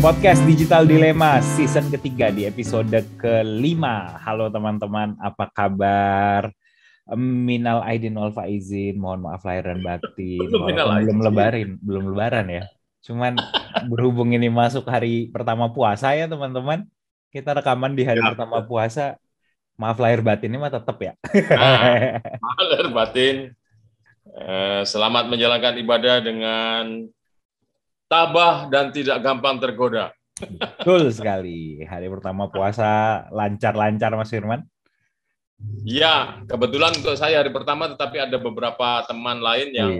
Podcast Digital Dilema season ketiga di episode kelima. Halo teman-teman, apa kabar? Minal aidin wal faizin, mohon maaf lahir dan batin. Walaupun belum lebaran ya. Cuman berhubung ini masuk hari pertama puasa ya teman-teman. Kita rekaman di hari pertama puasa. Maaf lahir batin ini mah tetap ya. Maaf lahir batin. Selamat menjalankan ibadah dengan tabah dan tidak gampang tergoda. Betul sekali. Hari pertama puasa lancar-lancar Mas Firman. Ya, kebetulan untuk saya hari pertama, tetapi ada beberapa teman lain yang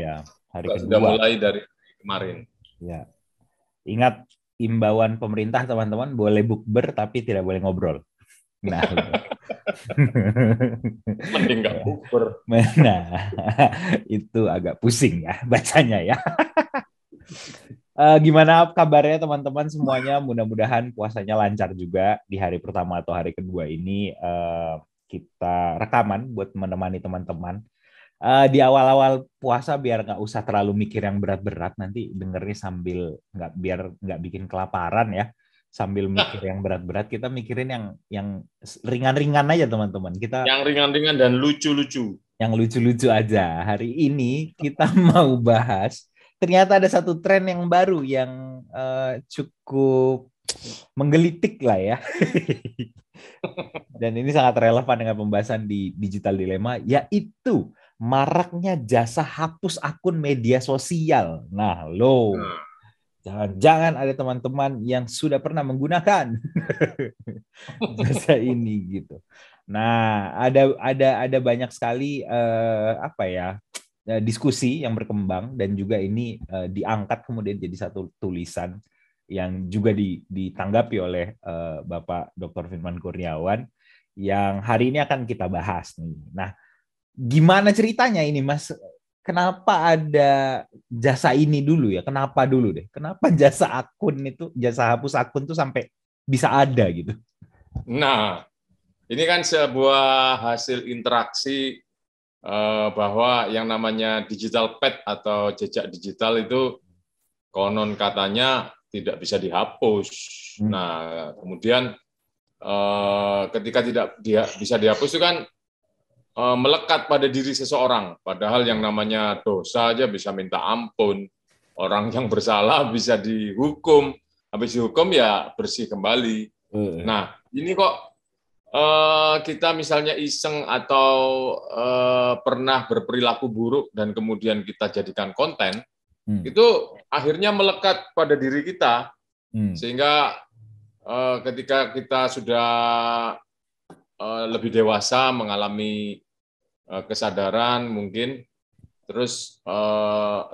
hari kedua. Sudah mulai dari kemarin. Ya. Ingat imbauan pemerintah teman-teman, boleh bukber tapi tidak boleh ngobrol. Nah, mending nggak bukber. Nah, itu agak pusing ya bacanya ya. Gimana kabarnya teman-teman semuanya? Mudah-mudahan puasanya lancar juga di hari pertama atau hari kedua ini. Kita rekaman buat menemani teman-teman. Di awal-awal puasa biar nggak usah terlalu mikir yang berat-berat, nanti dengernya sambil biar nggak bikin kelaparan ya. Sambil mikir yang berat-berat, kita mikirin yang ringan-ringan aja teman-teman. Kita yang ringan-ringan dan lucu-lucu. Yang lucu-lucu aja. Hari ini kita mau bahas. Ternyata ada satu tren yang baru yang cukup menggelitik lah ya. Dan ini sangat relevan dengan pembahasan di Digital Dilema, yaitu maraknya jasa hapus akun media sosial. Nah, jangan-jangan ada teman-teman yang sudah pernah menggunakan jasa ini gitu. Nah, ada banyak sekali diskusi yang berkembang dan juga ini diangkat kemudian jadi satu tulisan yang juga ditanggapi oleh Bapak Dr. Firman Kurniawan yang hari ini akan kita bahas nih. Nah, gimana ceritanya ini Mas? Kenapa ada jasa ini dulu ya? Kenapa dulu deh? Kenapa jasa hapus akun itu sampai bisa ada gitu? Nah, ini kan sebuah hasil interaksi bahwa yang namanya digital pet atau jejak digital itu konon katanya tidak bisa dihapus. Nah, kemudian ketika tidak bisa dihapus itu kan melekat pada diri seseorang. Padahal yang namanya dosa aja bisa minta ampun. Orang yang bersalah bisa dihukum. Habis dihukum ya bersih kembali. Nah, ini kok kita misalnya iseng atau pernah berperilaku buruk dan kemudian kita jadikan konten, itu akhirnya melekat pada diri kita, sehingga ketika kita sudah lebih dewasa, mengalami kesadaran mungkin, terus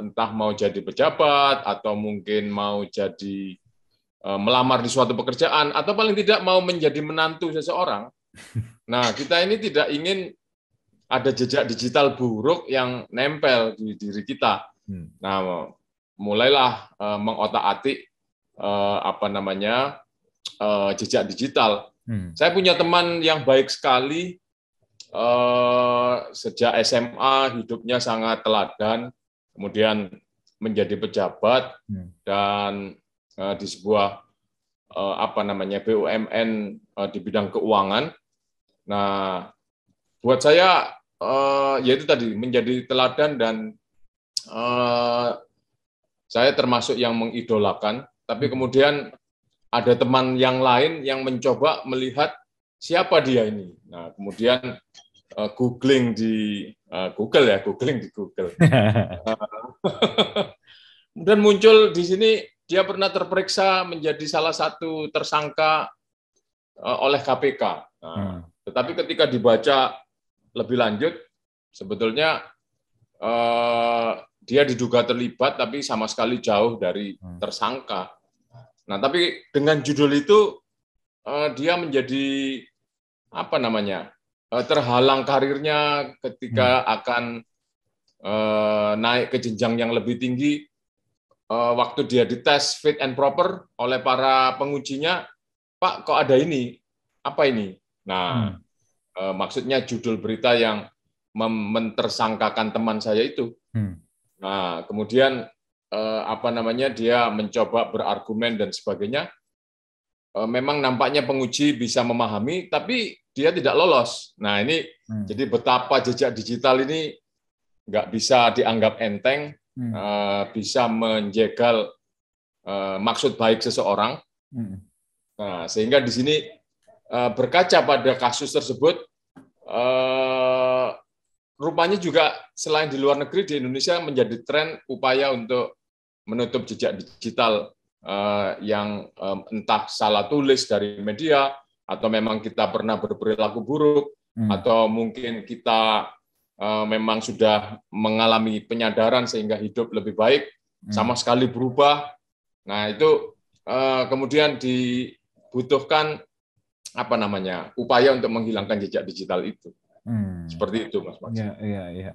entah mau jadi pejabat atau mungkin mau jadi melamar di suatu pekerjaan, atau paling tidak mau menjadi menantu seseorang. Nah, kita ini tidak ingin ada jejak digital buruk yang nempel di diri kita. Nah, mulailah mengotak-atik jejak digital. Saya punya teman yang baik sekali, sejak SMA hidupnya sangat teladan, kemudian menjadi pejabat dan di sebuah BUMN di bidang keuangan. Nah, buat saya yaitu tadi menjadi teladan dan saya termasuk yang mengidolakan. Tapi kemudian ada teman yang lain yang mencoba melihat siapa dia ini. Nah, kemudian googling di Google. Kemudian muncul di sini dia pernah terperiksa menjadi salah satu tersangka oleh KPK. Nah, tetapi ketika dibaca lebih lanjut, sebetulnya dia diduga terlibat, tapi sama sekali jauh dari tersangka. Nah, tapi dengan judul itu dia menjadi terhalang karirnya ketika akan naik ke jenjang yang lebih tinggi. Waktu dia dites fit and proper oleh para pengujinya, Pak, kok ada ini? Apa ini? Nah, maksudnya judul berita yang mentersangkakan teman saya itu. Nah, kemudian dia mencoba berargumen dan sebagainya. Memang nampaknya penguji bisa memahami, tapi dia tidak lolos. Nah ini jadi betapa jejak digital ini nggak bisa dianggap enteng, bisa menjegal maksud baik seseorang. Nah, sehingga di sini berkaca pada kasus tersebut, rupanya juga selain di luar negeri, di Indonesia menjadi tren upaya untuk menutup jejak digital yang entah salah tulis dari media, atau memang kita pernah berperilaku buruk, atau mungkin kita memang sudah mengalami penyadaran sehingga hidup lebih baik, sama sekali berubah. Nah itu kemudian dibutuhkan upaya untuk menghilangkan jejak digital itu. Seperti itu, Mas Max. Iya.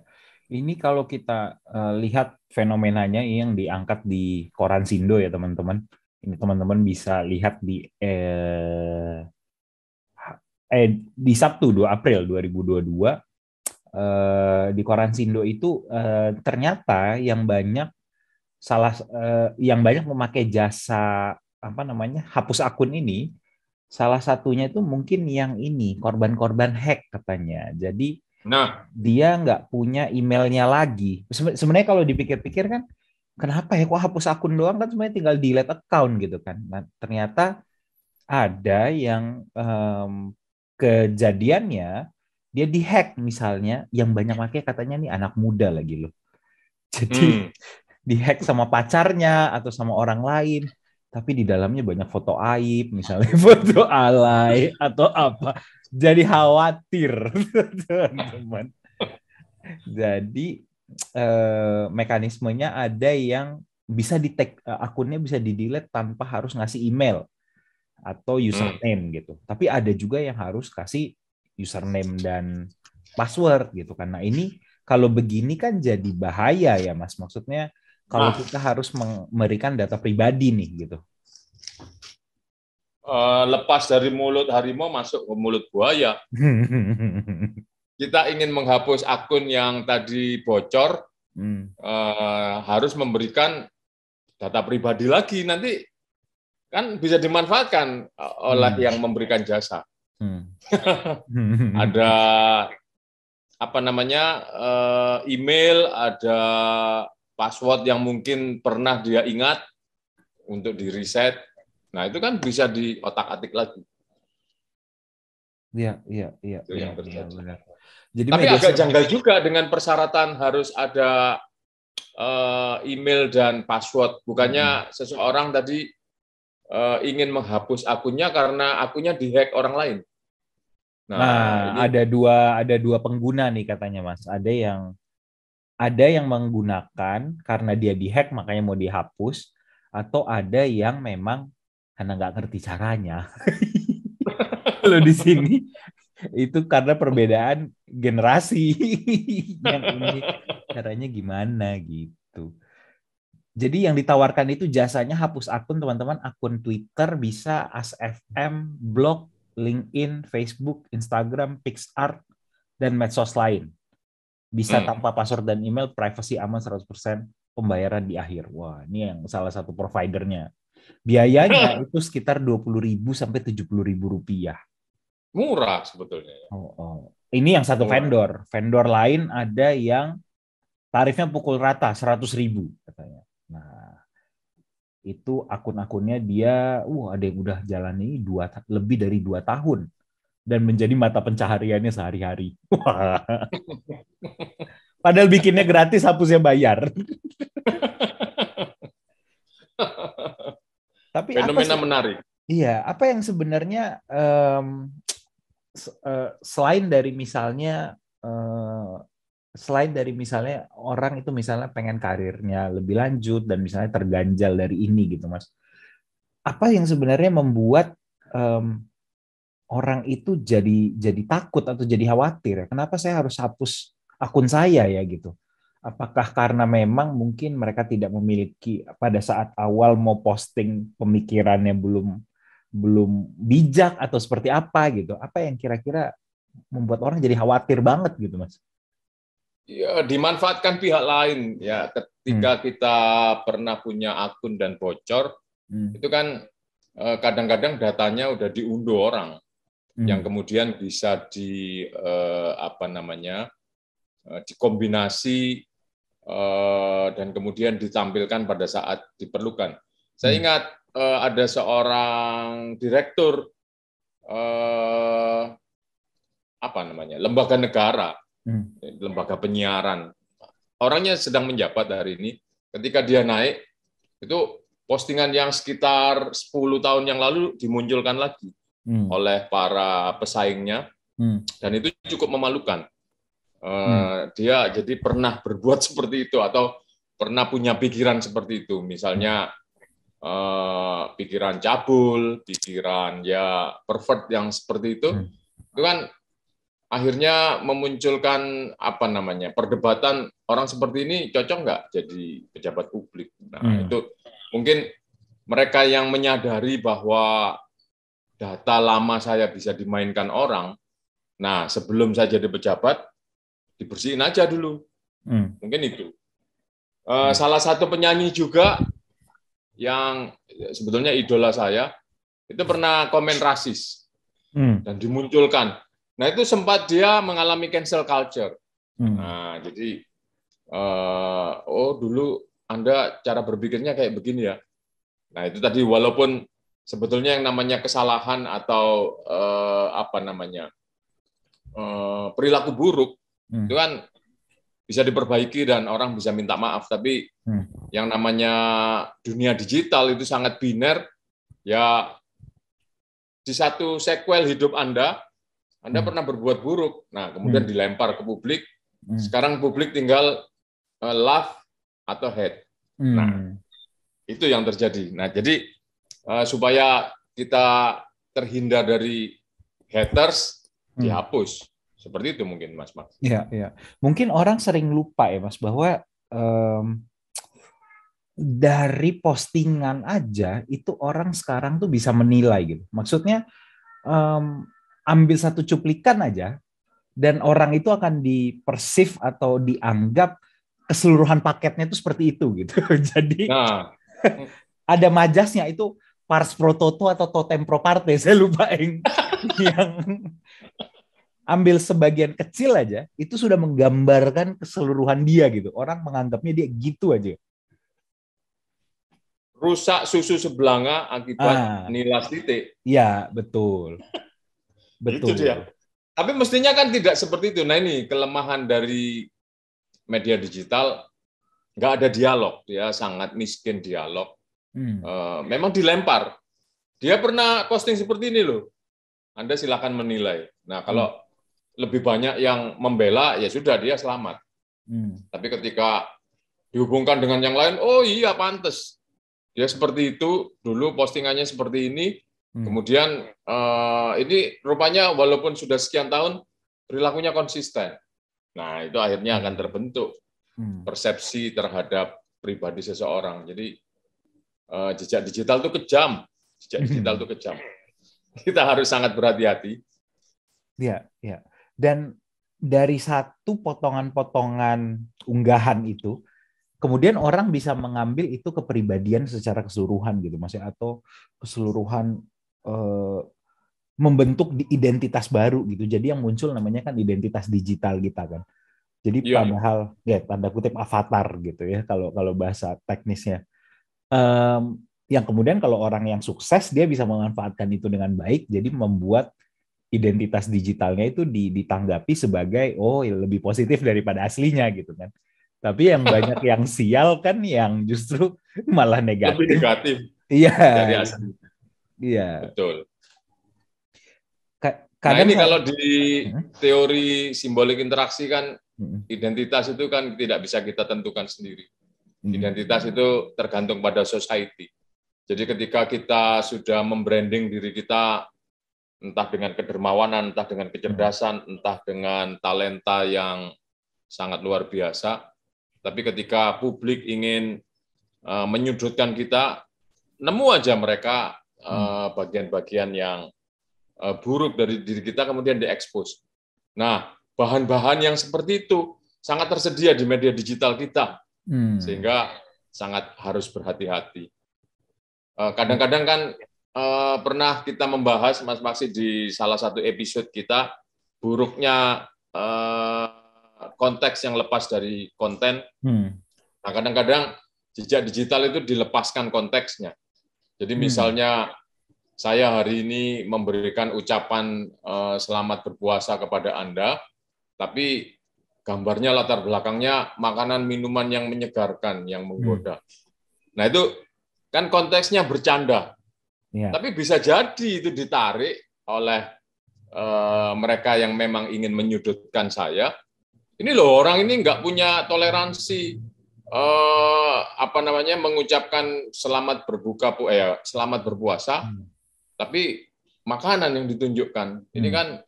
Ini kalau kita lihat fenomenanya yang diangkat di Koran Sindo ya teman-teman. Ini teman-teman bisa lihat di Sabtu 2 April 2022 di Koran Sindo itu ternyata yang banyak memakai jasa hapus akun ini, salah satunya itu mungkin yang ini korban-korban hack katanya. Jadi dia nggak punya emailnya lagi. Sebenarnya kalau dipikir-pikir kan, kenapa ya kok hapus akun doang, kan sebenarnya tinggal delete account gitu kan. Nah, ternyata ada yang kejadiannya dia dihack misalnya, yang banyak pakai katanya nih anak muda lagi loh. Jadi dihack sama pacarnya atau sama orang lain, tapi di dalamnya banyak foto aib, misalnya foto alay atau apa. Jadi khawatir, teman-teman. Jadi mekanismenya ada yang bisa akunnya bisa di-delete tanpa harus ngasih email atau username gitu. Tapi ada juga yang harus kasih username dan password gitu kan. Nah ini kalau begini kan jadi bahaya ya Mas. Maksudnya kalau kita harus memberikan data pribadi nih gitu. Lepas dari mulut harimau masuk ke mulut buaya. Kita ingin menghapus akun yang tadi bocor, harus memberikan data pribadi lagi. Nanti kan bisa dimanfaatkan oleh yang memberikan jasa. Ada email, ada password yang mungkin pernah dia ingat untuk di reset. Nah itu kan bisa diotak-atik lagi. Iya. Benar. Jadi tapi agak janggal juga dengan persyaratan harus ada email dan password. Bukannya seseorang tadi ingin menghapus akunnya karena akunnya dihack orang lain. Nah ini ada dua pengguna nih katanya Mas. Ada yang menggunakan karena dia dihack makanya mau dihapus, atau ada yang memang karena nggak ngerti caranya. Kalau di sini itu karena perbedaan generasi. Yang ini caranya gimana gitu. Jadi yang ditawarkan itu jasanya hapus akun teman-teman, akun Twitter bisa, AskFM, blog, LinkedIn, Facebook, Instagram, PixArt, dan medsos lain. Bisa tanpa password dan email, privacy aman 100%, pembayaran di akhir. Wah, ini yang salah satu providernya. Biayanya itu sekitar 20.000 sampai 70.000 rupiah. Murah sebetulnya. Ini yang satu vendor. Vendor lain ada yang tarifnya pukul rata 100.000 katanya. Nah, itu akun-akunnya dia, ada yang udah jalan ini lebih dari 2 tahun dan menjadi mata pencahariannya sehari-hari. Padahal bikinnya gratis, hapusnya bayar. Tapi fenomena menarik. Iya, apa yang sebenarnya selain dari misalnya orang itu misalnya pengen karirnya lebih lanjut dan misalnya terganjal dari ini gitu Mas. Apa yang sebenarnya membuat orang itu jadi takut atau jadi khawatir? Kenapa saya harus hapus akun saya ya gitu? Apakah karena memang mungkin mereka tidak memiliki pada saat awal mau posting pemikirannya belum bijak atau seperti apa gitu? Apa yang kira-kira membuat orang jadi khawatir banget gitu Mas? ya, dimanfaatkan pihak lain. Ya, ketika kita pernah punya akun dan bocor, itu kan kadang-kadang datanya udah diunduh orang, yang kemudian bisa dikombinasi dan kemudian ditampilkan pada saat diperlukan. Saya ingat ada seorang direktur lembaga negara, lembaga penyiaran. Orangnya sedang menjabat hari ini. Ketika dia naik, itu postingan yang sekitar 10 tahun yang lalu dimunculkan lagi oleh para pesaingnya, dan itu cukup memalukan. Dia jadi pernah berbuat seperti itu atau pernah punya pikiran seperti itu, misalnya pikiran cabul, pikiran ya pervert yang seperti itu kan akhirnya memunculkan perdebatan, orang seperti ini cocok nggak jadi pejabat publik. Nah, itu mungkin mereka yang menyadari bahwa data lama saya bisa dimainkan orang. Nah, sebelum saya jadi pejabat, dibersihin aja dulu. Mungkin itu. Salah satu penyanyi juga yang sebetulnya idola saya, itu pernah komen rasis dan dimunculkan. Nah, itu sempat dia mengalami cancel culture. Nah, jadi dulu Anda cara berpikirnya kayak begini ya. Nah, itu tadi, walaupun sebetulnya yang namanya kesalahan atau perilaku buruk itu kan bisa diperbaiki dan orang bisa minta maaf, tapi yang namanya dunia digital itu sangat biner. Ya, di satu sequel hidup Anda pernah berbuat buruk, nah kemudian dilempar ke publik. Sekarang publik tinggal love atau hate. Nah, itu yang terjadi. Nah, jadi supaya kita terhindar dari haters, dihapus. Seperti itu mungkin, Mas. Iya, iya. Mungkin orang sering lupa ya, Mas, bahwa dari postingan aja itu orang sekarang tuh bisa menilai gitu. Maksudnya ambil satu cuplikan aja dan orang itu akan dipersif atau dianggap keseluruhan paketnya itu seperti itu gitu. Jadi ada majasnya itu pars pro toto atau totem pro parte, saya lupa yang ambil sebagian kecil aja itu sudah menggambarkan keseluruhan dia gitu. Orang menganggapnya dia gitu aja. Rusak susu sebelanga akibat nilas titik. Iya, betul. Betul. Itu dia. Tapi mestinya kan tidak seperti itu. Nah, ini kelemahan dari media digital, nggak ada dialog, dia sangat miskin dialog. Memang dilempar. Dia pernah posting seperti ini loh. Anda silakan menilai. Nah, kalau lebih banyak yang membela, ya sudah, dia selamat. Tapi ketika dihubungkan dengan yang lain, oh iya pantes. Dia seperti itu, dulu postingannya seperti ini, kemudian ini rupanya walaupun sudah sekian tahun, perilakunya konsisten. Nah, itu akhirnya akan terbentuk persepsi terhadap pribadi seseorang. Jadi jejak digital itu kejam. Jejak digital itu kejam. Kita harus sangat berhati-hati. Iya, iya. Dan dari satu potongan-potongan unggahan itu, kemudian orang bisa mengambil itu kepribadian secara keseluruhan gitu, Mas, atau keseluruhan membentuk identitas baru gitu. Jadi yang muncul namanya kan identitas digital kita kan. Jadi padahal ya tanda kutip avatar gitu ya kalau bahasa teknisnya. Yang kemudian kalau orang yang sukses dia bisa memanfaatkan itu dengan baik, jadi membuat identitas digitalnya itu ditanggapi sebagai lebih positif daripada aslinya gitu kan. Tapi yang banyak yang sial kan yang justru malah negatif. Lebih negatif. Iya. Dari asli. Iya. Betul. Nah, ini kalau di teori simbolik interaksi kan identitas itu kan tidak bisa kita tentukan sendiri. Identitas itu tergantung pada society. Jadi ketika kita sudah membranding diri kita entah dengan kedermawanan, entah dengan kecerdasan, entah dengan talenta yang sangat luar biasa, tapi ketika publik ingin menyudutkan kita, nemu aja mereka bagian-bagian yang buruk dari diri kita kemudian diekspos. Nah, bahan-bahan yang seperti itu sangat tersedia di media digital kita, sehingga sangat harus berhati-hati. Kadang-kadang kan pernah kita membahas, Mas Maksi, di salah satu episode kita, buruknya konteks yang lepas dari konten. Nah, kadang-kadang jejak digital itu dilepaskan konteksnya. Jadi misalnya saya hari ini memberikan ucapan selamat berpuasa kepada Anda, tapi gambarnya latar belakangnya makanan minuman yang menyegarkan, yang menggoda. Nah, itu kan konteksnya bercanda. Tapi bisa jadi itu ditarik oleh mereka yang memang ingin menyudutkan saya. Ini loh, orang ini nggak punya toleransi mengucapkan selamat selamat berpuasa, tapi makanan yang ditunjukkan ini kan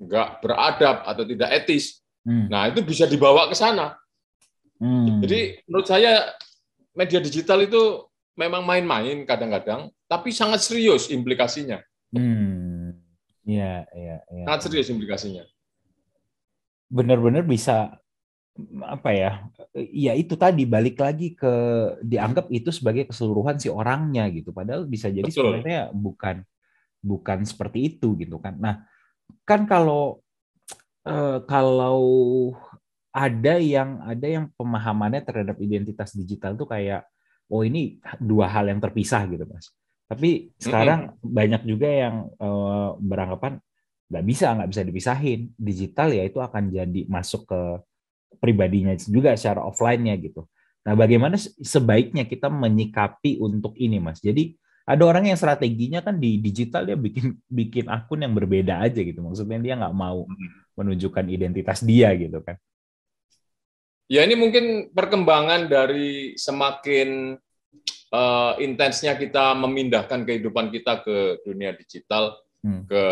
nggak beradab atau tidak etis. Nah, itu bisa dibawa ke sana. Jadi menurut saya media digital itu memang main-main kadang-kadang, tapi sangat serius implikasinya. Sangat serius implikasinya. Benar-benar bisa ya itu tadi balik lagi ke dianggap itu sebagai keseluruhan si orangnya gitu, padahal bisa jadi sebenarnya bukan seperti itu gitu kan. Nah, kan kalau ada yang pemahamannya terhadap identitas digital tuh kayak ini dua hal yang terpisah gitu, Mas. Tapi sekarang banyak juga yang beranggapan nggak bisa dipisahin. Digital ya itu akan jadi masuk ke pribadinya juga secara offline-nya gitu. Nah, bagaimana sebaiknya kita menyikapi untuk ini, Mas? Jadi ada orang yang strateginya kan di digital dia bikin akun yang berbeda aja gitu. Maksudnya dia nggak mau menunjukkan identitas dia gitu kan. Ya, ini mungkin perkembangan dari semakin intensnya kita memindahkan kehidupan kita ke dunia digital, ke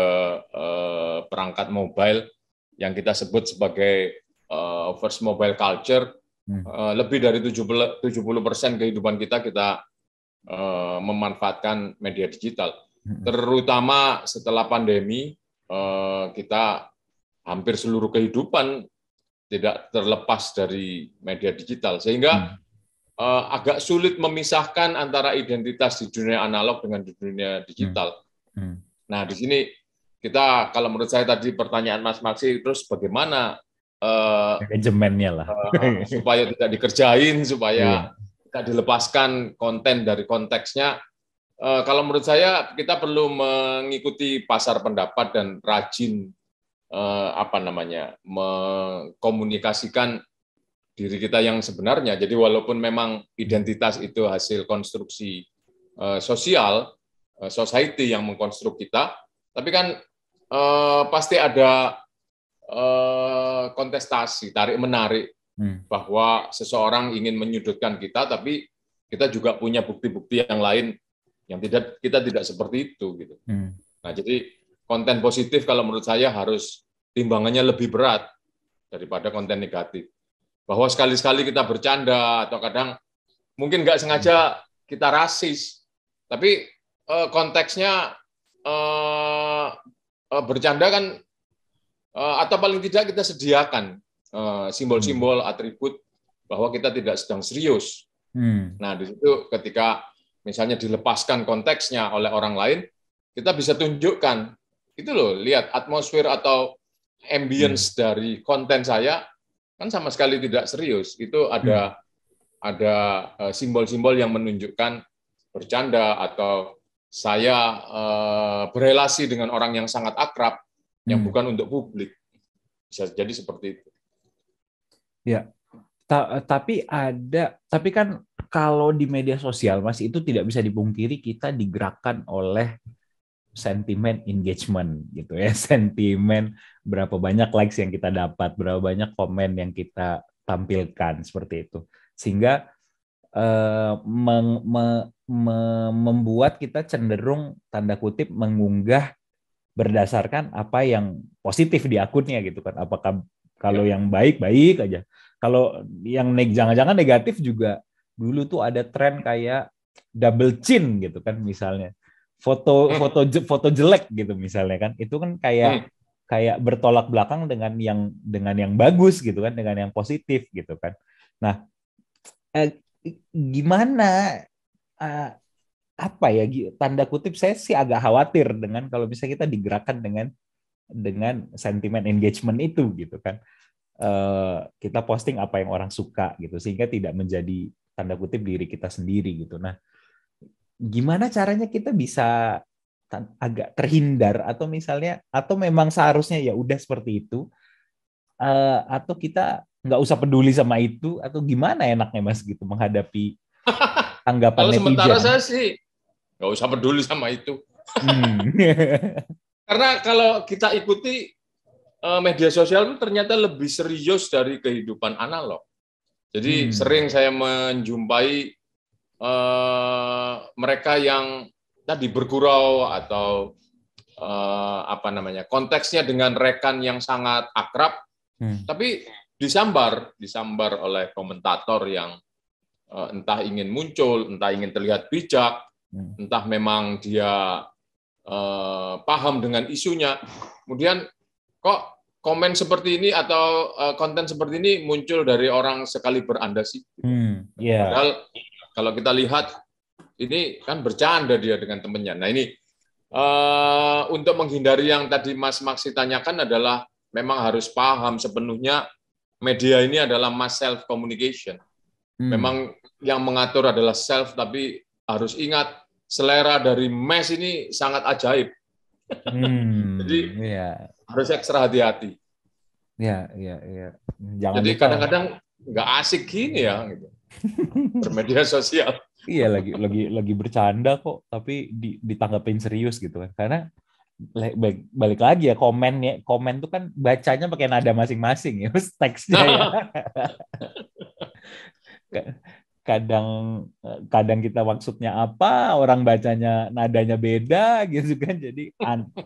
perangkat mobile yang kita sebut sebagai first mobile culture. Lebih dari 70% kehidupan kita memanfaatkan media digital. Terutama setelah pandemi, kita hampir seluruh kehidupan tidak terlepas dari media digital, sehingga agak sulit memisahkan antara identitas di dunia analog dengan di dunia digital. Nah, di sini kita, kalau menurut saya tadi pertanyaan Mas Maksi, terus bagaimana manajemennya lah supaya tidak dikerjain, supaya tidak dilepaskan konten dari konteksnya. Kalau menurut saya kita perlu mengikuti pasar pendapat dan rajin mengkomunikasikan diri kita yang sebenarnya. Jadi walaupun memang identitas itu hasil konstruksi sosial, society yang mengkonstruk kita, tapi kan pasti ada kontestasi, tarik-menarik, bahwa seseorang ingin menyudutkan kita, tapi kita juga punya bukti-bukti yang lain yang kita tidak seperti itu gitu. Nah, jadi konten positif kalau menurut saya harus timbangannya lebih berat daripada konten negatif. Bahwa sekali-sekali kita bercanda atau kadang mungkin nggak sengaja kita rasis, tapi konteksnya bercanda kan, atau paling tidak kita sediakan simbol-simbol, atribut bahwa kita tidak sedang serius. Nah, di situ ketika misalnya dilepaskan konteksnya oleh orang lain, kita bisa tunjukkan, itu loh, lihat atmosfer atau ambience dari konten saya, kan sama sekali tidak serius. Itu ada simbol-simbol yang menunjukkan bercanda, atau saya berelasi dengan orang yang sangat akrab, yang bukan untuk publik. Bisa jadi seperti itu. Ya, tapi kan kalau di media sosial, Mas, itu tidak bisa dipungkiri kita digerakkan oleh sentimen engagement gitu ya, sentimen berapa banyak likes yang kita dapat, berapa banyak komen yang kita tampilkan seperti itu, sehingga membuat kita cenderung tanda kutip mengunggah berdasarkan apa yang positif di akunnya gitu kan. Apakah kalau yang baik-baik aja, kalau yang jangan-jangan negatif juga. Dulu tuh ada tren kayak double chin gitu kan, misalnya foto jelek gitu misalnya kan, itu kan kayak kayak bertolak belakang dengan yang bagus gitu kan, dengan yang positif gitu kan. Nah, gimana apa ya, tanda kutip, saya sih agak khawatir dengan kalau misalnya kita digerakkan dengan sentimen engagement itu gitu kan. Kita posting apa yang orang suka gitu, sehingga tidak menjadi tanda kutip diri kita sendiri gitu. Nah, gimana caranya kita bisa agak terhindar, atau misalnya, atau memang seharusnya ya udah seperti itu, atau kita nggak usah peduli sama itu, atau gimana enaknya Mas gitu menghadapi tanggapan Kalau sementara netizen? saya sih nggak usah peduli sama itu. Hmm. Karena kalau kita ikuti media sosial itu ternyata lebih serius dari kehidupan analog. Jadi sering saya menjumpai mereka yang tadi bergurau atau apa namanya, konteksnya dengan rekan yang sangat akrab, tapi disambar oleh komentator yang entah ingin muncul, entah ingin terlihat bijak, entah memang dia paham dengan isunya. Kemudian kok komen seperti ini atau konten seperti ini muncul dari orang sekaliber Anda sih. Yeah. Padahal kalau kita lihat ini kan bercanda dia dengan temannya. Nah ini untuk menghindari yang tadi Mas Maksi tanyakan adalah memang harus paham sepenuhnya media ini adalah mass self communication. Memang yang mengatur adalah self, tapi harus ingat selera dari mass ini sangat ajaib. Jadi harus ekstra hati-hati. Ya. Jangan jadi lupa. Kadang-kadang nggak asik gini ya, gitu. Bermedia sosial. Iya, lagi bercanda kok, tapi ditanggapin serius gitu kan. Karena balik lagi ya, komen tuh kan bacanya pakai nada masing-masing ya, teksnya ya. Kadang kita maksudnya apa, orang bacanya nadanya beda gitu kan, jadi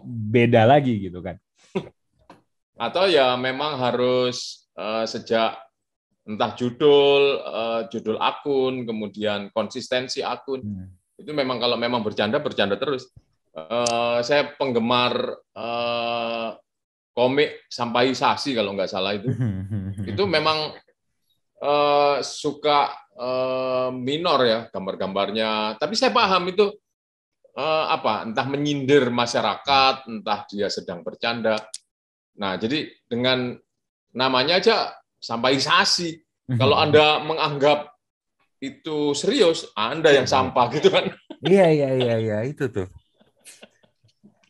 beda lagi gitu kan. Atau ya memang harus sejak entah judul akun, kemudian konsistensi akun, itu memang kalau memang bercanda terus. Saya penggemar komik Sampaisasi kalau nggak salah itu memang suka minor ya gambar-gambarnya, tapi saya paham itu entah menyindir masyarakat, entah dia sedang bercanda. Nah, jadi dengan namanya aja Sampaisasi. Kalau Anda menganggap itu serius, Anda yang sampah gitu kan. Iya, itu tuh.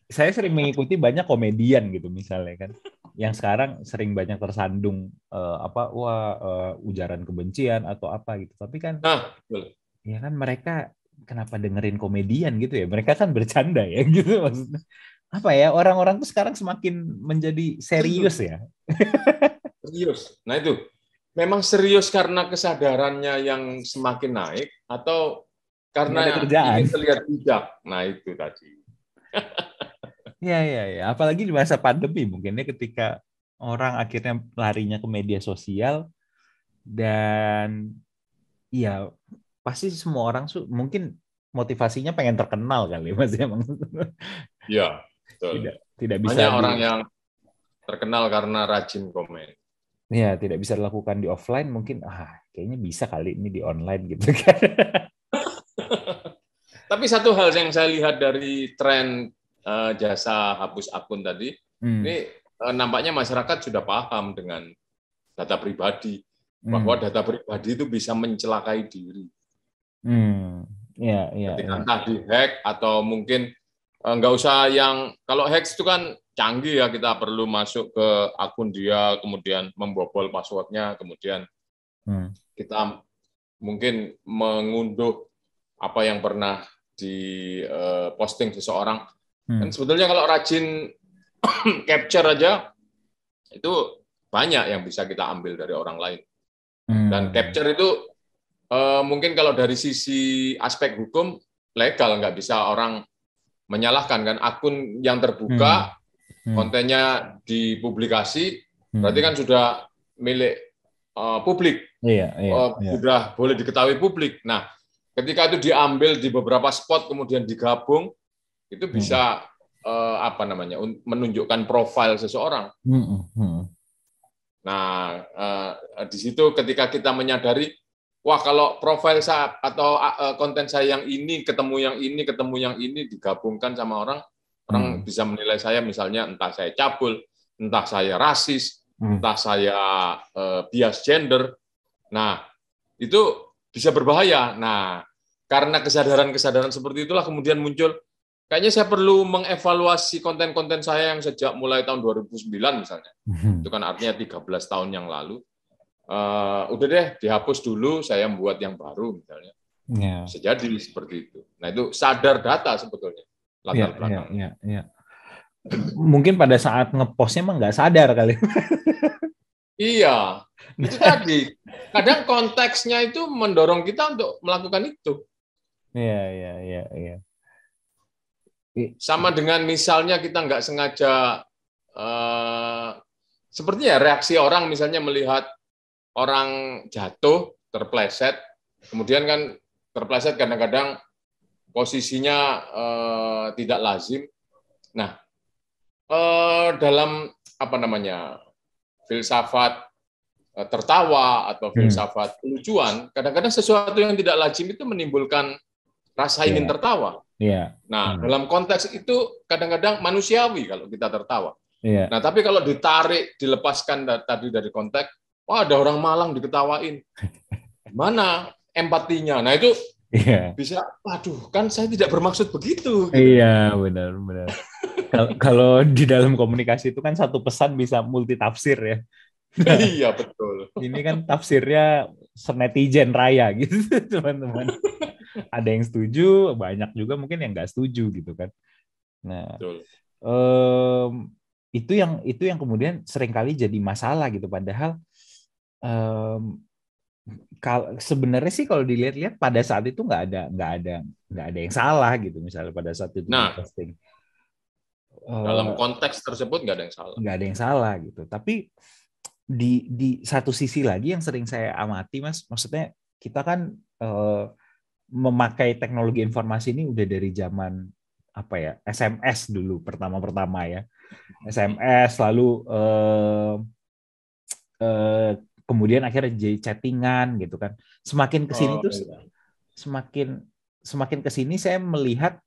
Saya sering mengikuti banyak komedian gitu misalnya kan, yang sekarang sering banyak tersandung ujaran kebencian atau apa gitu. Tapi kan, ya kan mereka kenapa dengerin komedian gitu ya? Mereka kan bercanda ya gitu maksudnya. Apa ya, orang-orang tuh sekarang semakin menjadi serius ya. Serius. Nah itu memang serius karena kesadarannya yang semakin naik atau karena ingin terlihat bijak. Nah itu tadi. Ya. Apalagi di masa pandemi mungkinnya, ketika orang akhirnya larinya ke media sosial, dan ya pasti semua orang mungkin motivasinya pengen terkenal kali Mas emang. Iya, betul. Tidak bisa banyak orang yang terkenal karena rajin komen. Ya, tidak bisa dilakukan di offline, mungkin kayaknya bisa kali ini di online gitu kan. Tapi satu hal yang saya lihat dari tren jasa hapus akun tadi, ini nampaknya masyarakat sudah paham dengan data pribadi, bahwa data pribadi itu bisa mencelakai diri. Ketika entah dihack atau mungkin nggak usah yang, kalau hack itu kan canggih ya, kita perlu masuk ke akun dia, kemudian membobol passwordnya, kemudian kita mungkin mengunduh apa yang pernah diposting seseorang. Dan sebetulnya kalau rajin capture aja, itu banyak yang bisa kita ambil dari orang lain. Dan capture itu mungkin kalau dari sisi aspek hukum legal, nggak bisa orang menyalahkan kan. Akun yang terbuka, kontennya dipublikasi, berarti kan sudah milik publik, sudah boleh diketahui publik. Nah, ketika itu diambil di beberapa spot kemudian digabung, itu bisa apa namanya, menunjukkan profil seseorang. Nah, di situ ketika kita menyadari, wah kalau profil saya atau konten saya yang ini ketemu yang ini digabungkan sama orang bisa menilai saya misalnya entah saya cabul, entah saya rasis, entah saya bias gender. Nah, itu bisa berbahaya. Nah, karena kesadaran-kesadaran seperti itulah kemudian muncul, kayaknya saya perlu mengevaluasi konten-konten saya yang sejak mulai tahun 2009 misalnya. Itu kan artinya 13 tahun yang lalu. Udah deh, dihapus dulu, saya membuat yang baru misalnya. Bisa jadi seperti itu. Nah, itu sadar data sebetulnya latar belakangnya. Mungkin pada saat ngepostnya emang nggak sadar kali. Iya, itu tadi. Kadang konteksnya itu mendorong kita untuk melakukan itu. Iya. Sama dengan misalnya kita nggak sengaja, seperti ya reaksi orang misalnya melihat orang jatuh, terpleset, kemudian kan terpleset kadang-kadang posisinya tidak lazim. Nah, dalam apa namanya filsafat tertawa atau filsafat lucuan, kadang-kadang sesuatu yang tidak lazim itu menimbulkan rasa ingin tertawa. Nah, dalam konteks itu kadang-kadang manusiawi kalau kita tertawa. Nah, tapi kalau ditarik, dilepaskan tadi dari konteks, wah ada orang malang diketawain, mana empatinya? Nah itu bisa, waduh, kan saya tidak bermaksud begitu. Gitu. Iya, benar. Kalau di dalam komunikasi itu kan satu pesan bisa multitafsir ya. Nah, iya betul. Ini kan tafsirnya senetizen raya gitu teman-teman. Ada yang setuju, banyak juga mungkin yang nggak setuju gitu kan. Nah, itu yang kemudian seringkali jadi masalah gitu. Padahal sebenarnya sih kalau dilihat-lihat pada saat itu nggak ada yang salah gitu. Misalnya pada saat itu posting. Dalam konteks tersebut nggak ada yang salah. Nggak ada yang salah gitu. Tapi di satu sisi lagi yang sering saya amati, Mas, maksudnya kita kan memakai teknologi informasi ini udah dari zaman apa ya, SMS dulu pertama ya, SMS lalu kemudian akhirnya jadi chattingan gitu kan. Semakin kesini semakin kesini saya melihat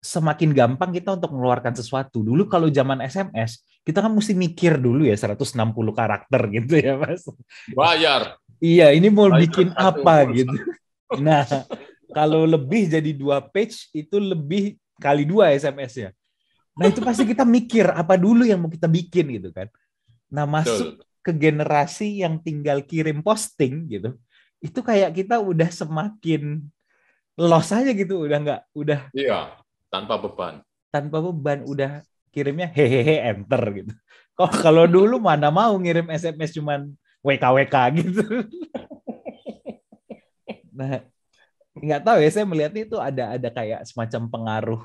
semakin gampang kita untuk mengeluarkan sesuatu. Dulu kalau zaman SMS, kita kan mesti mikir dulu ya 160 karakter gitu ya, Mas. Bayar. Iya, ini mau bikin apa gitu. Nah, kalau lebih jadi 2 page, itu lebih kali 2 SMS-nya. Nah, itu pasti kita mikir apa dulu yang mau kita bikin gitu kan. Nah, masuk ke generasi yang tinggal kirim posting gitu. Itu kayak kita udah semakin lost aja gitu, udah iya. Tanpa beban, udah kirimnya hehehe enter gitu. Kalau dulu mana mau ngirim SMS cuman WKWK gitu. Nah, nggak tahu ya, saya melihatnya itu ada kayak semacam pengaruh.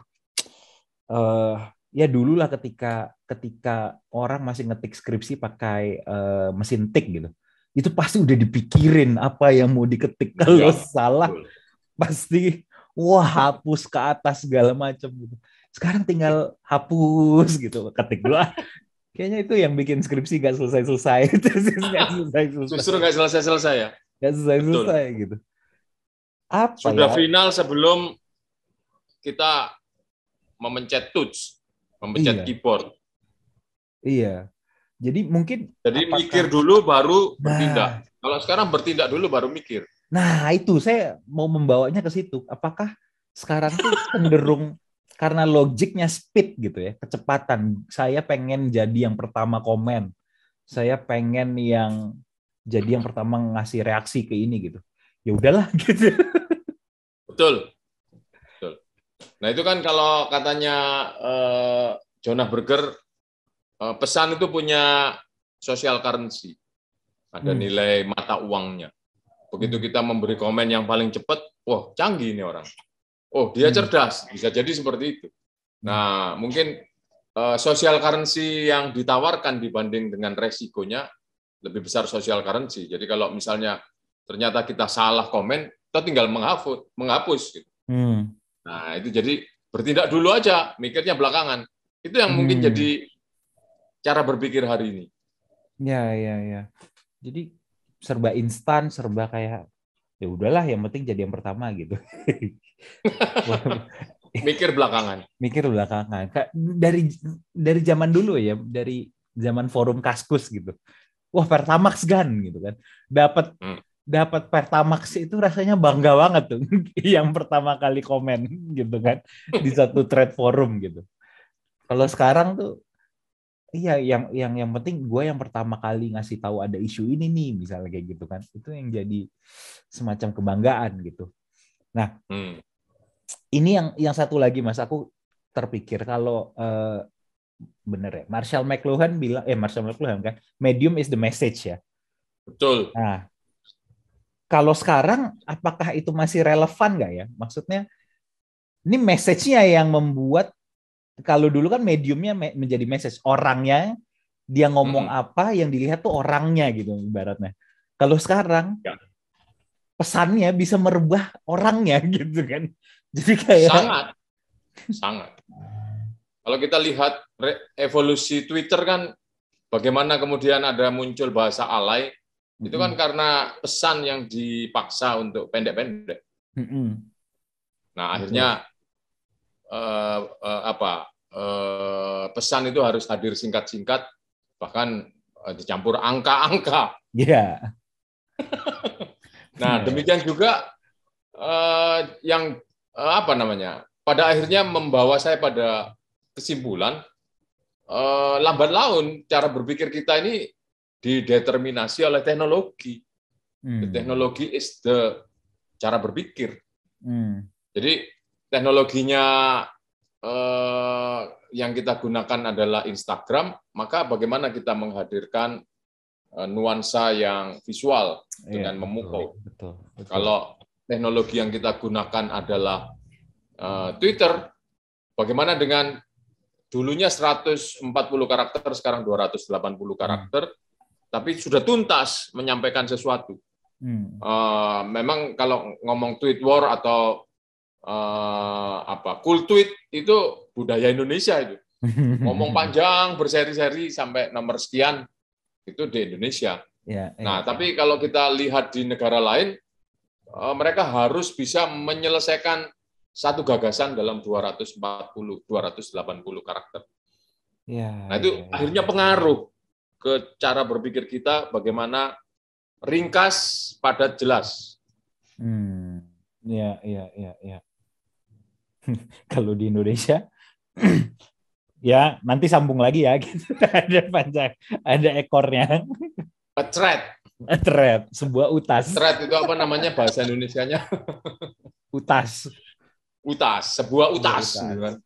Ya dulu lah ketika orang masih ngetik skripsi pakai mesin tik gitu, itu pasti udah dipikirin apa yang mau diketik. Kalau salah pasti wah hapus ke atas segala macam gitu. Sekarang tinggal hapus gitu, ketik dulu. Kayaknya itu yang bikin skripsi gak selesai-selesai. Justru gak selesai-selesai ya? Gak selesai-selesai gitu. Apa sudah ya? Final sebelum kita memencet touch, memencet keyboard. Iya. Jadi mungkin mikir dulu baru bertindak. Kalau sekarang bertindak dulu baru mikir. Nah, itu saya mau membawanya ke situ. Apakah sekarang tuh cenderung karena logiknya speed gitu ya, kecepatan. Saya pengen jadi yang pertama komen. Saya pengen jadi yang pertama ngasih reaksi ke ini gitu. Ya udahlah gitu. Betul. Nah, itu kan kalau katanya Jonah Berger, pesan itu punya social currency. Ada nilai mata uangnya. Begitu kita memberi komen yang paling cepat, wah canggih ini orang. Oh dia cerdas, bisa jadi seperti itu. Nah mungkin social currency yang ditawarkan dibanding dengan resikonya lebih besar social currency. Jadi kalau misalnya ternyata kita salah komen, kita tinggal menghapus gitu. Nah itu jadi bertindak dulu aja, mikirnya belakangan. Itu yang mungkin jadi cara berpikir hari ini. Ya. Jadi serba instan, serba kayak ya udahlah, yang penting jadi yang pertama gitu. Mikir belakangan. Mikir belakangan. Dari zaman dulu ya, dari zaman forum Kaskus gitu. Wah, Pertamax Gun gitu kan. Dapat Pertamax itu rasanya bangga banget tuh. Yang pertama kali komen gitu kan di satu thread forum gitu. Kalau sekarang tuh iya, yang penting gue yang pertama kali ngasih tahu ada isu ini nih, misalnya kayak gitu kan. Itu yang jadi semacam kebanggaan gitu. Nah, ini yang satu lagi Mas, aku terpikir kalau bener ya, Marshall McLuhan kan, medium is the message ya. Betul. Nah, kalau sekarang apakah itu masih relevan nggak ya? Maksudnya ini message-nya yang membuat, kalau dulu kan mediumnya menjadi message, orangnya dia ngomong apa yang dilihat tuh orangnya gitu ibaratnya. Kalau sekarang pesannya bisa merubah orangnya gitu kan. Jadi kayak sangat. Kalau kita lihat evolusi Twitter kan, bagaimana kemudian ada muncul bahasa alay, itu kan karena pesan yang dipaksa untuk pendek-pendek. Nah, akhirnya pesan itu harus hadir singkat-singkat, bahkan dicampur angka-angka. Iya. Nah, demikian juga pada akhirnya membawa saya pada kesimpulan lambat laun cara berpikir kita ini dideterminasi oleh teknologi. Teknologi is the cara berpikir. Jadi teknologinya yang kita gunakan adalah Instagram, maka bagaimana kita menghadirkan nuansa yang visual dengan memukau. Betul. Kalau teknologi yang kita gunakan adalah Twitter, bagaimana dengan dulunya 140 karakter, sekarang 280 karakter, tapi sudah tuntas menyampaikan sesuatu. Memang kalau ngomong tweet war atau cool tweet itu budaya Indonesia itu. Ngomong panjang berseri-seri sampai nomor sekian itu di Indonesia. Nah, tapi kalau kita lihat di negara lain, mereka harus bisa menyelesaikan satu gagasan dalam 280 karakter. Nah, itu akhirnya pengaruh ke cara berpikir kita, bagaimana ringkas, padat, jelas. Iya. Kalau di Indonesia, ya nanti sambung lagi ya, gitu. Ada panjang, ada ekornya. A thread, sebuah utas. Thread itu apa namanya bahasa Indonesianya? Utas, sebuah utas.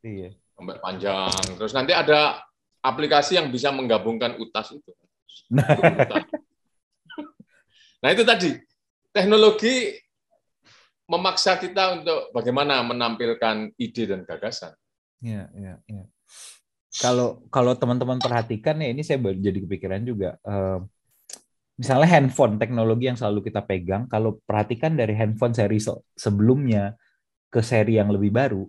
Iya. Sampai panjang. Terus nanti ada aplikasi yang bisa menggabungkan utas itu. Nah, itu tadi teknologi memaksa kita untuk bagaimana menampilkan ide dan gagasan. Iya. Kalau teman-teman perhatikan ya, ini saya baru jadi kepikiran juga. Misalnya handphone, teknologi yang selalu kita pegang, kalau perhatikan dari handphone seri sebelumnya ke seri yang lebih baru,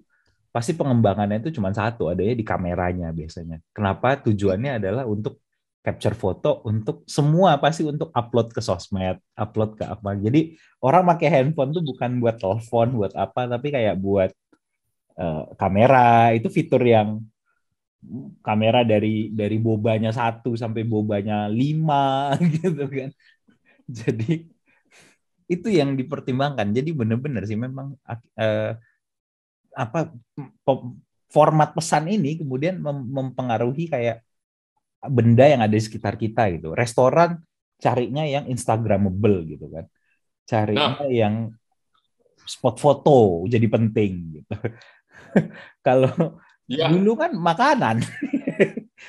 pasti pengembangannya itu cuma satu, adanya di kameranya biasanya. Kenapa? Tujuannya adalah untuk capture foto, untuk semua pasti untuk upload ke sosmed, upload ke apa. Jadi orang pakai handphone tuh bukan buat telepon, buat apa, tapi kayak buat kamera. Itu fitur yang kamera dari bobanya 1 sampai bobanya 5 gitu kan. Jadi itu yang dipertimbangkan. Jadi benar-benar sih memang format pesan ini kemudian mempengaruhi kayak benda yang ada di sekitar kita gitu. Restoran carinya yang instagramable gitu kan. Carinya yang spot foto jadi penting gitu. Kalau dulu kan makanan.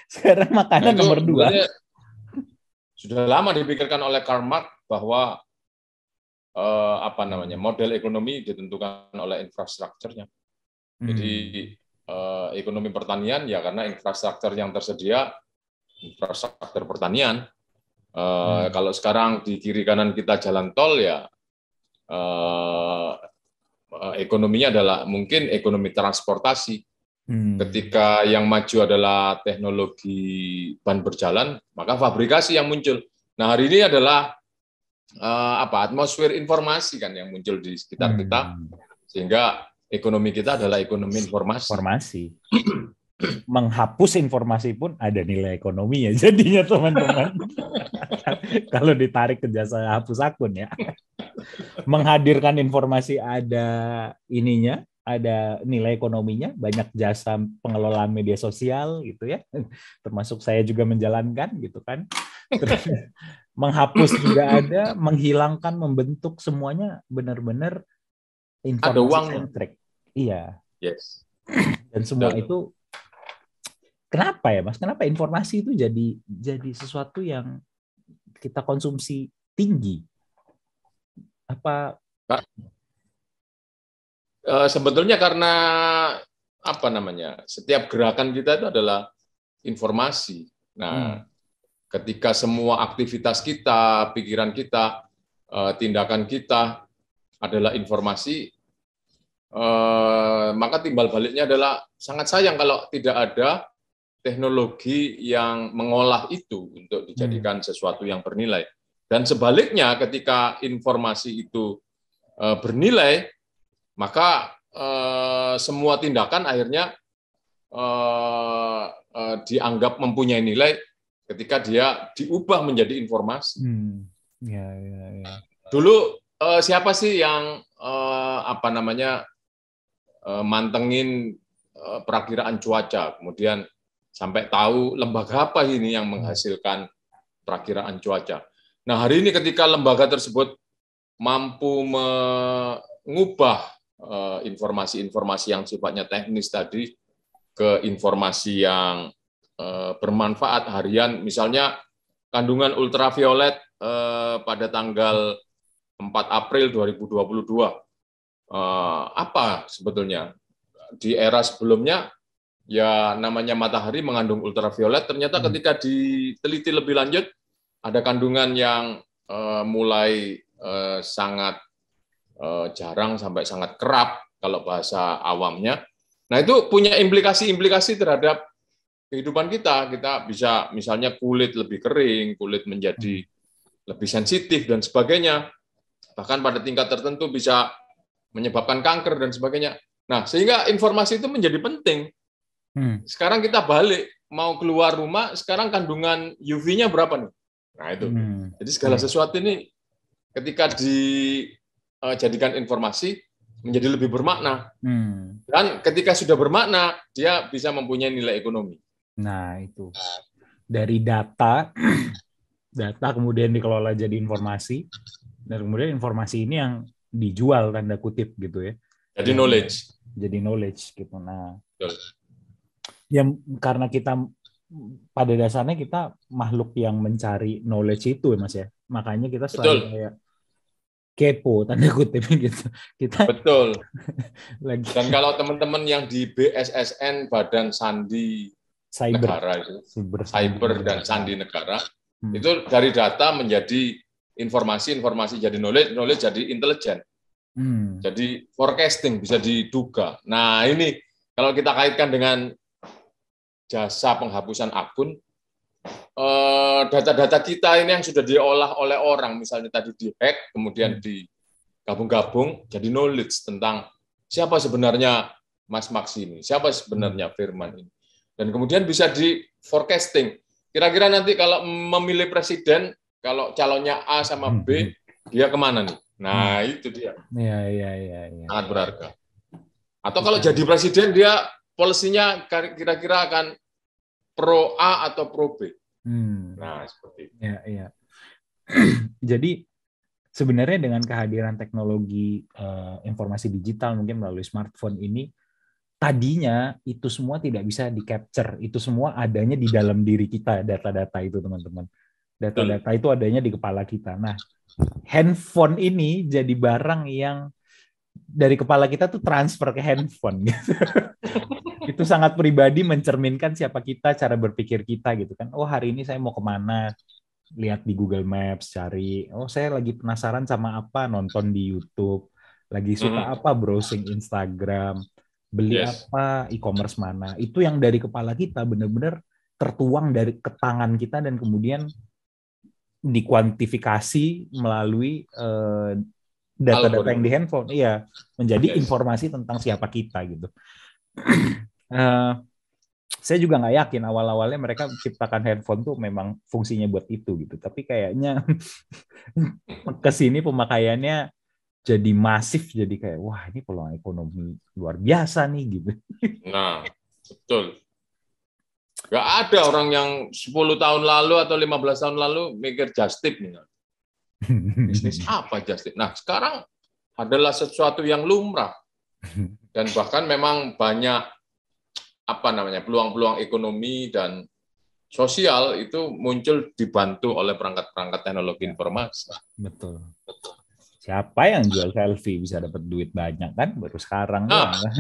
Sekarang makanan nomor 2. Sudah lama dipikirkan oleh Karl Marx bahwa model ekonomi ditentukan oleh infrastrukturnya. Jadi ekonomi pertanian ya karena infrastruktur yang tersedia, infrastruktur pertanian. Kalau sekarang di kiri kanan kita jalan tol ya ekonominya adalah mungkin ekonomi transportasi. Ketika yang maju adalah teknologi ban berjalan, maka fabrikasi yang muncul. Nah, hari ini adalah atmosfer informasi kan yang muncul di sekitar kita, sehingga ekonomi kita adalah ekonomi informasi. Menghapus informasi pun ada nilai ekonominya jadinya, teman-teman. Kalau ditarik ke jasa hapus akun ya. Menghadirkan informasi ada ininya, ada nilai ekonominya, banyak jasa pengelolaan media sosial gitu ya. Termasuk saya juga menjalankan gitu kan. Menghapus juga ada, menghilangkan, membentuk, semuanya benar-benar informasi sentrik. Iya. Yes. Dan semua itu kenapa ya, Mas? Kenapa informasi itu jadi sesuatu yang kita konsumsi tinggi? Apa sebetulnya karena setiap gerakan kita itu adalah informasi. Nah, ketika semua aktivitas kita, pikiran kita, tindakan kita adalah informasi, maka timbal baliknya adalah sangat sayang kalau tidak ada teknologi yang mengolah itu untuk dijadikan sesuatu yang bernilai. Dan sebaliknya, ketika informasi itu bernilai, maka semua tindakan akhirnya dianggap mempunyai nilai ketika dia diubah menjadi informasi. Ya. Dulu siapa sih yang mantengin perakiraan cuaca, kemudian sampai tahu lembaga apa ini yang menghasilkan perakiraan cuaca. Nah, hari ini ketika lembaga tersebut mampu mengubah informasi-informasi yang sifatnya teknis tadi ke informasi yang bermanfaat harian, misalnya kandungan ultraviolet pada tanggal 4 April 2022. Apa sebetulnya? Di era sebelumnya, ya namanya matahari mengandung ultraviolet, ternyata ketika diteliti lebih lanjut, ada kandungan yang mulai sangat jarang sampai sangat kerap kalau bahasa awamnya. Nah, itu punya implikasi-implikasi terhadap kehidupan kita. Kita bisa misalnya kulit lebih kering, kulit menjadi lebih sensitif dan sebagainya. Bahkan pada tingkat tertentu bisa menyebabkan kanker dan sebagainya. Nah, sehingga informasi itu menjadi penting. Sekarang kita balik, mau keluar rumah, sekarang kandungan UV-nya berapa nih? Nah, itu. Jadi segala sesuatu ini ketika dijadikan informasi menjadi lebih bermakna. Dan ketika sudah bermakna, dia bisa mempunyai nilai ekonomi. Nah, itu. Dari data kemudian dikelola jadi informasi, dan kemudian informasi ini yang dijual tanda kutip gitu ya. Jadi knowledge. Jadi knowledge gitu. Nah, betul. Ya karena kita pada dasarnya kita makhluk yang mencari knowledge itu ya, Mas ya. Makanya kita selalu kayak kepo tanda kutip gitu. Kita betul. Lagi. Dan kalau teman-teman yang di BSSN, Badan Sandi Negara itu, Cyber dan Sandi Negara, itu dari data menjadi informasi jadi knowledge jadi intelijen. Jadi forecasting bisa diduga. Nah, ini kalau kita kaitkan dengan jasa penghapusan akun, data-data kita ini yang sudah diolah oleh orang, misalnya tadi dihack, kemudian digabung-gabung jadi knowledge tentang siapa sebenarnya Mas Max ini, siapa sebenarnya Firman ini. Dan kemudian bisa di forecasting. Kira-kira nanti kalau memilih presiden, kalau calonnya A sama B, dia kemana nih? Nah, itu dia. Iya. Sangat berharga. Atau kalau jadi presiden, dia polisinya kira-kira akan pro A atau pro B. Nah, seperti itu. Iya. Jadi sebenarnya dengan kehadiran teknologi informasi digital mungkin melalui smartphone ini, tadinya itu semua tidak bisa di-capture. Itu semua adanya di dalam diri kita, data-data itu, teman-teman. Data-data itu adanya di kepala kita. Nah, handphone ini jadi barang yang dari kepala kita tuh transfer ke handphone gitu. Itu sangat pribadi, mencerminkan siapa kita, cara berpikir kita gitu kan. Oh, hari ini saya mau kemana? Lihat di Google Maps, cari. Oh, saya lagi penasaran sama apa, nonton di YouTube. lagi suka apa, browsing Instagram, beli Yes. apa, e-commerce mana. Itu yang dari kepala kita benar-benar tertuang dari ke tangan kita dan kemudian dikuantifikasi melalui data-data yang di Algoritma. handphone. Iya, menjadi Yes. informasi tentang siapa kita gitu. Eh, saya juga nggak yakin awal-awalnya mereka ciptakan handphone tuh memang fungsinya buat itu gitu. Tapi kayaknya kesini pemakaiannya jadi masif, jadi kayak wah ini peluang ekonomi luar biasa nih gitu. Nah, betul. Nggak ada orang yang 10 tahun lalu atau 15 tahun lalu mikir just tip nih. Bisnis apa just tip? Nah, sekarang adalah sesuatu yang lumrah. Dan bahkan memang banyak peluang-peluang ekonomi dan sosial itu muncul dibantu oleh perangkat-perangkat teknologi informasi. Betul. Siapa yang jual selfie bisa dapat duit banyak kan? Baru sekarang Nah, doang.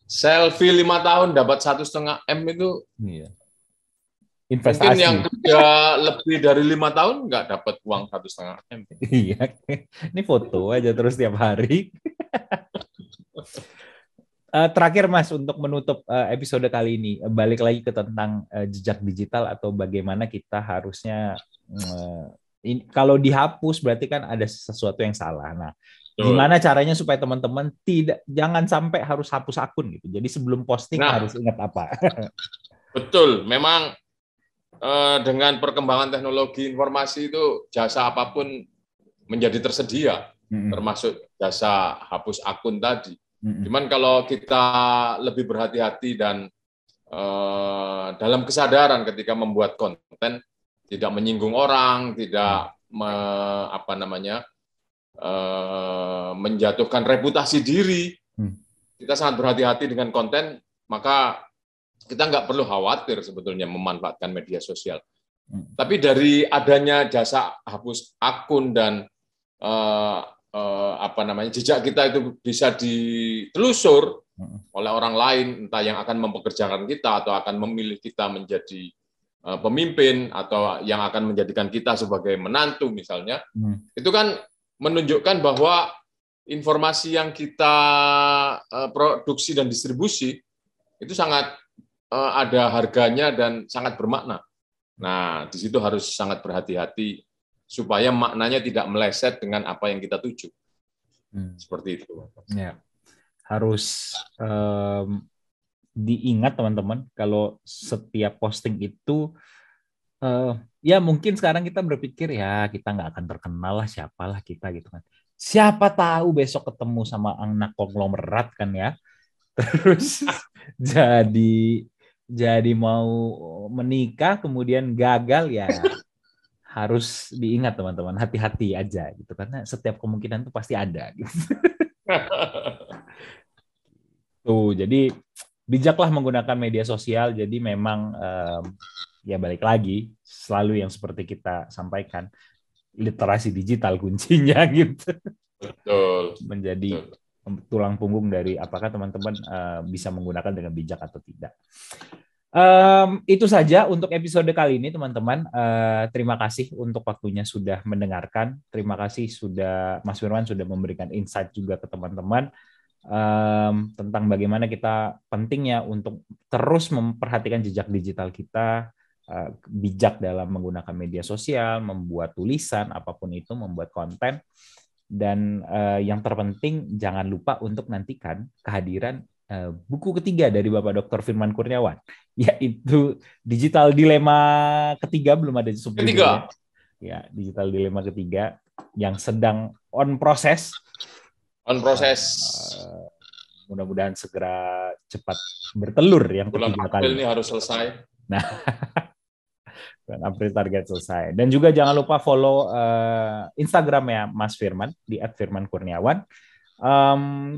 selfie 5 tahun dapat 1,5 M itu Iya. mungkin Investasi. yang kerja lebih dari 5 tahun nggak dapat uang 1,5 M. Iya. Ini foto aja terus tiap hari. Terakhir Mas, untuk menutup episode kali ini, balik lagi ke tentang jejak digital atau bagaimana kita harusnya kalau dihapus berarti kan ada sesuatu yang salah. Nah, gimana caranya supaya teman-teman jangan sampai harus hapus akun gitu. Jadi sebelum posting harus ingat apa? Betul, memang dengan perkembangan teknologi informasi itu jasa apapun menjadi tersedia, termasuk jasa hapus akun tadi. Cuman kalau kita lebih berhati-hati dan dalam kesadaran ketika membuat konten, tidak menyinggung orang, tidak menjatuhkan reputasi diri, kita sangat berhati-hati dengan konten, maka kita nggak perlu khawatir sebetulnya memanfaatkan media sosial. Tapi dari adanya jasa hapus akun dan jejak kita itu bisa ditelusur oleh orang lain, entah yang akan mempekerjakan kita atau akan memilih kita menjadi pemimpin atau yang akan menjadikan kita sebagai menantu misalnya, itu kan menunjukkan bahwa informasi yang kita produksi dan distribusi itu sangat ada harganya dan sangat bermakna. Nah, di situ harus sangat berhati-hati supaya maknanya tidak meleset dengan apa yang kita tuju. Seperti itu. Ya. Harus diingat teman-teman, kalau setiap posting itu ya mungkin sekarang kita berpikir ya kita nggak akan terkenal lah, siapalah kita gitu kan. Siapa tahu besok ketemu sama anak konglomerat kan ya. Terus jadi mau menikah kemudian gagal ya. Harus diingat teman-teman, hati-hati aja gitu karena setiap kemungkinan itu pasti ada gitu. Tuh, jadi bijaklah menggunakan media sosial. Jadi memang ya balik lagi selalu yang seperti kita sampaikan, literasi digital kuncinya gitu. Betul. Menjadi tulang punggung dari apakah teman-teman bisa menggunakan dengan bijak atau tidak. Itu saja untuk episode kali ini teman-teman. Terima kasih untuk waktunya sudah mendengarkan. Terima kasih sudah Mas Firman sudah memberikan insight juga ke teman-teman tentang bagaimana kita pentingnya untuk terus memperhatikan jejak digital kita, bijak dalam menggunakan media sosial, membuat tulisan, apapun itu, membuat konten. Dan yang terpenting jangan lupa untuk nantikan kehadiran buku ketiga dari Bapak Dr. Firman Kurniawan, yaitu Digital Dilema ketiga, belum ada subjudulnya. Ya, Digital Dilema ketiga yang sedang on proses. Mudah-mudahan segera cepat bertelur yang bulan ketiga April kali. Ini harus selesai. Nah, bulan April target selesai. Dan juga jangan lupa follow Instagramnya Mas Firman di @firmankurniawan.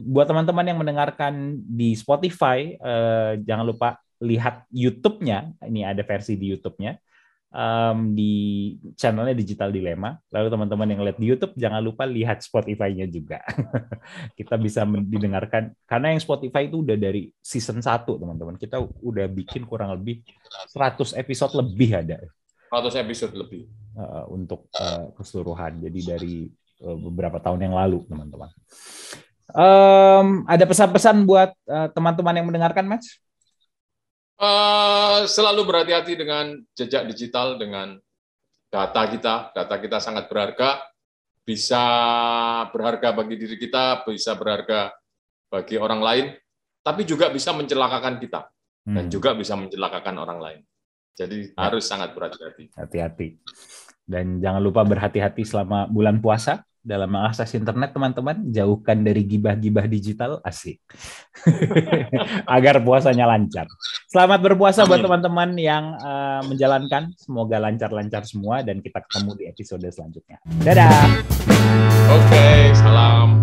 Buat teman-teman yang mendengarkan di Spotify, jangan lupa lihat YouTube-nya. Ini ada versi di YouTube-nya. Di channelnya Digital Dilema. Lalu teman-teman yang lihat di YouTube jangan lupa lihat Spotify-nya juga. Kita bisa didengarkan karena yang Spotify itu udah dari season 1 teman-teman. Kita udah bikin kurang lebih 100 episode lebih ada. 100 episode lebih Untuk keseluruhan. Jadi dari beberapa tahun yang lalu, teman-teman. Ada pesan-pesan buat teman-teman yang mendengarkan, Mas? Selalu berhati-hati dengan jejak digital, dengan data kita. Data kita sangat berharga, bisa berharga bagi diri kita, bisa berharga bagi orang lain, tapi juga bisa mencelakakan kita, dan juga bisa mencelakakan orang lain. Jadi harus sangat berhati-hati. Hati-hati. Dan jangan lupa berhati-hati selama bulan puasa dalam mengakses internet, teman-teman. Jauhkan dari gibah-gibah digital, asik. Agar puasanya lancar. Selamat berpuasa buat teman-teman yang menjalankan. Semoga lancar-lancar semua dan kita ketemu di episode selanjutnya. Dadah. Oke, salam.